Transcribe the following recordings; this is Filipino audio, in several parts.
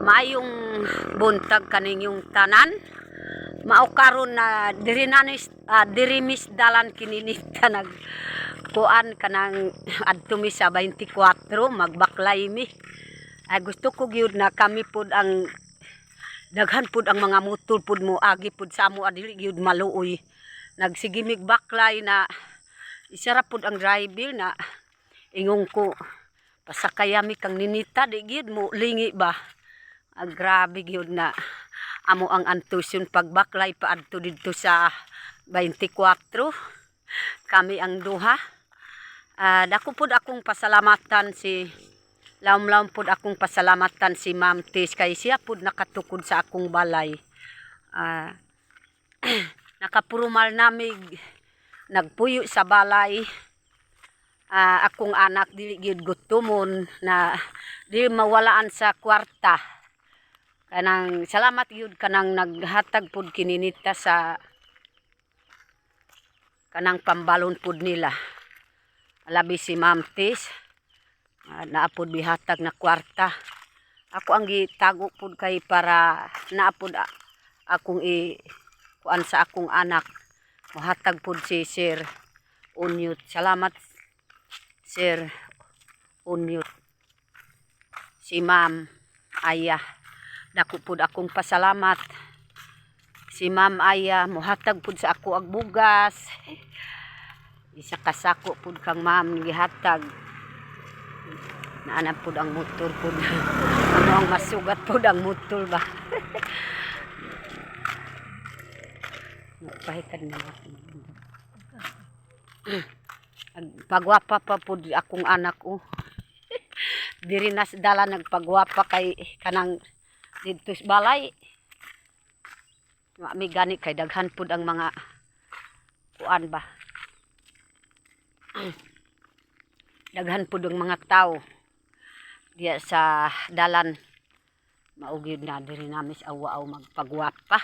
Maayong buntag kaning yung tanan. Mao karon na diri misdalan kininit ka nag kuan kanang adto mi sa 24 magbaklay mi. Ay gusto ko gyud na kami pud ang daghan pud ang mga motor pud mo agi pud sa amo adili gyud maluoy. Nagsigimig baklay na isara pud ang driver na ingong ko pasakayami kang ninita di gyud mo lingi ba. Grabe gyud na amo ang antusyon pagbaklay pa adto didto sa 24 kami ang duha. Dako pud akong pasalamatan si lawom-lawom pud akong pasalamatan si Ma'am Tis kay siya pud nakatukod sa akong balay. Nakapurumal namig nagpuyo sa balay. Akong anak dili gyud gutomon na dili mawalaan sa kwarta. Kanang salamat gyud kanang naghatag pud kininita sa kanang pambalon pud nila. Labi si Ma'am Tis, naapod bihatag na kwarta. Ako ang gitago pud kay para naapod akong kuan sa akong anak. Mahatag pud si Sir Unyut. Salamat Sir Unyut. Si Ma'am Aya. Dako pud akong pasalamat. Si Ma'am Aya mohatag pud sa ako ag bugas. Isa kasako pud kang ma'am gihatag. Naanap pud ang motor pud. Ano ang masugat pud ang motor ba. Pahikan na ako. Pagwapa pa pud akong anak oh. Diri nas dala nagpagwapa kay kanang dito sa balay. May gani kay daghan pud ang mga kuan ba. Daghan pud ang mga tao diya sa dalan. Maugyod na diri namin sa awa-aw magpagwapa.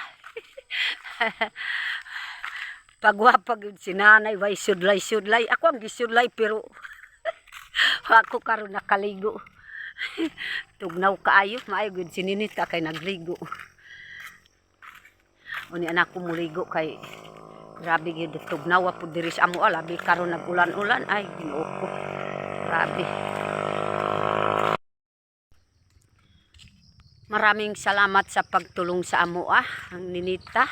Pagwapa gyud si nanay way sudlay-sudlay. Ako ang gisudlay pero ako karon nakaligo. Tugnaw kaayo, maayo gyud sininita kay nagligo. Uni anak ko muligo kay grabe gyud tugnaw pud diri sa amo labi karon nagulan-ulan ay Ginoo ko. Grabe. Maraming salamat sa pagtulong sa amo ang ninita.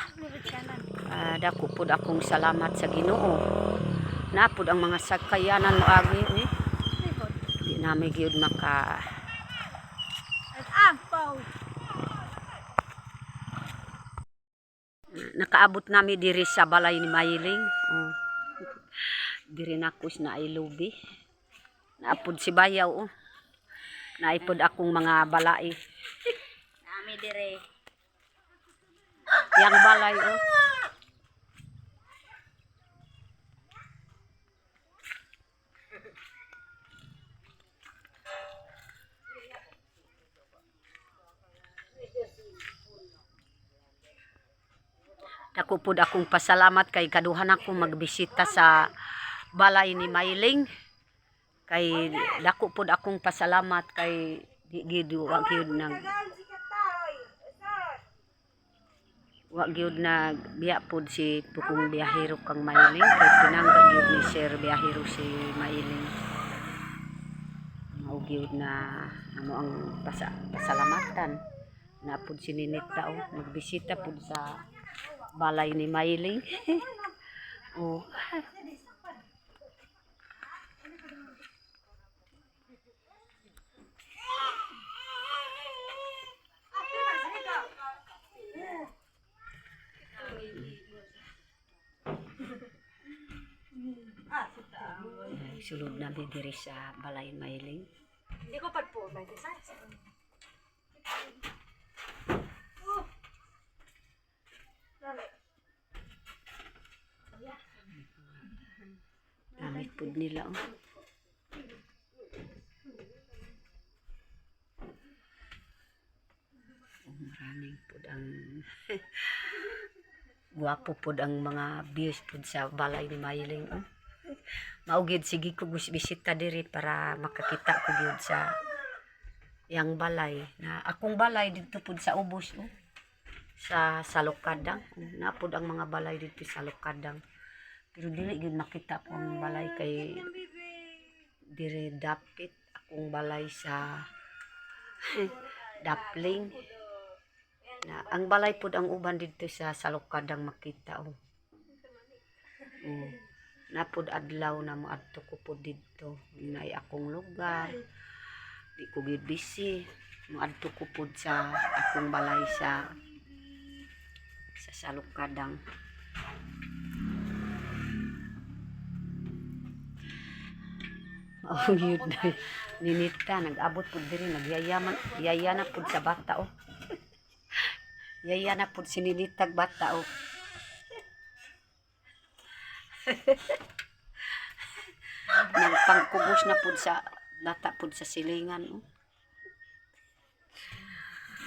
Dako pud akong salamat sa Ginoo. Napud ang mga sakayanan mo agi ni. Di namin gyud maka nakaabot nami diri sa balay ni Mayling. Diri na kus na ay lubi. Naapod si bayaw oh. Naipod akong mga balay. Nami diri. Yang balay oh. Dako pud akong pasalamat kay kaduhan ako magbisita sa balay ni Mayling. Kay dako pud akong pasalamat kay di gyud wa gyud nag biya pud si tukong biyahero kang Mayling kay pinangga gyud ni Sir biyahero si Mayling. Mao gyud na amo ang pasalamatan na pud si ninita oh nagbisita pud sa balay ni Mayling. Oh. Sulod namin diri sa balay Mayling. Hindi ko pagpo ba sa. Gamit pud nila oh. Maraming pud ang guwapo pud ang mga views pud sa balay ni Mayling oh. Maugid sige ko bisita diri para makakita ko gyud sa yang balay na akong balay dito pud sa ubos sa Salukadang. Napod ang mga balay dito sa Salukadang. Pero dili gyud makita po ang balay kay dire dapit akong balay sa Dapling. Na ang balay pud ang uban dito sa Salukadang makita napod adlaw na moadto ko pud dito nay akong lugar. Di ko gid busy moadto ko pud sa akong balay sa Salukadang. Oh, yun na. Ninita, nag-abot pud diri, yaya na pud sa bata Yaya na pud si Ninitag bata Nagpangkubos na pud sa lata pud sa silingan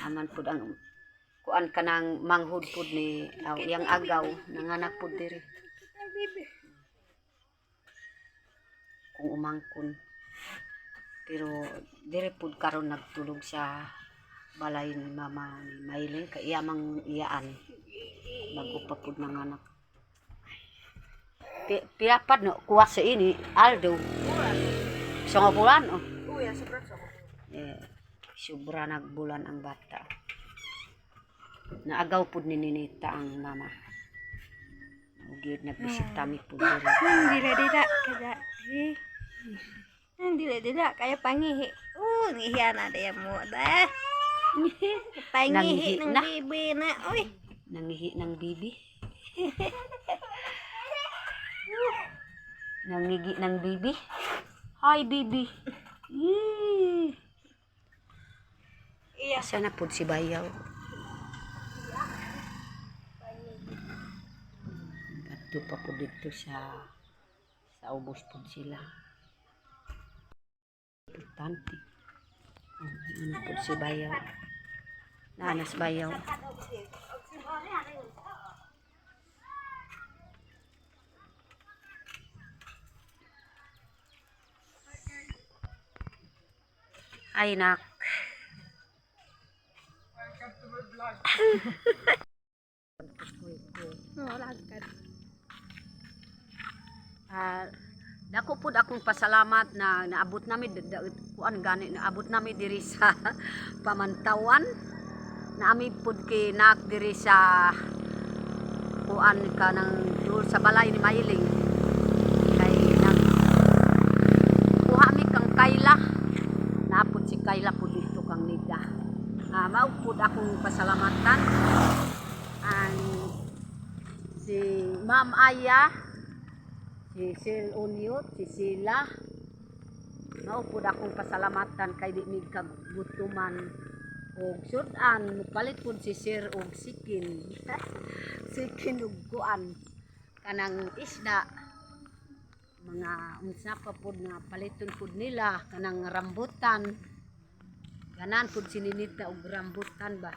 Aman pud ang kuan kanang manghud pud ni yang agaw nanganak pud diri. Kung umangkon. Pero dire pud karon nagtulog sa balay ni mama ni Maylin kay iyamang iyaan bago pa pud nanganak. Piapad no kuha sa ini Aldo. Sa bulan Uy, sobra sa sobra nagbulan ang bata. Naagaw pud ni Ninita ang mama. Ugid nagbisita mi pud diri. Dila-dila kada. Dila-dila kaya pangihi. Ngihiya na dia mo dah. Pangihi ng bibi na. Uy. Nangihi ng bibi. Nangigi ng bibi. Hi bibi. Iya. Sana pud si Bayaw. Adto pa pud dito sa ubos pud sila. Importante. Ano pud si Bayaw. Nanas Bayaw. Ay nak. Dako pud akong pasalamat na naabot nami kuan gani naabot nami diri sa Pamantawan. Naami pud kay nak diri sa kuan kanang dul sa balay ni Mayling. Kay nang kuha mi kang Kayla. Naapod si Kayla pud dito kang Nida. Mao pud akong pasalamatan ang si Ma'am Aya, si Sil Unyot, si Sila. Mao pud akong pasalamatan kay di mig kagbutuman og sudan palit pud si Sir og sikin. Sikin og kuan kanang isda. Mga unsa pa pud nga paliton pud nila kanang rambutan. Ganan pud si Ninita og rambutan ba.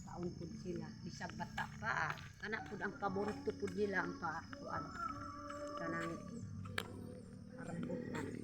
Kaon pud sila bisag bata pa. Kana pud ang paborito pud nila ang kuan kanang rambutan.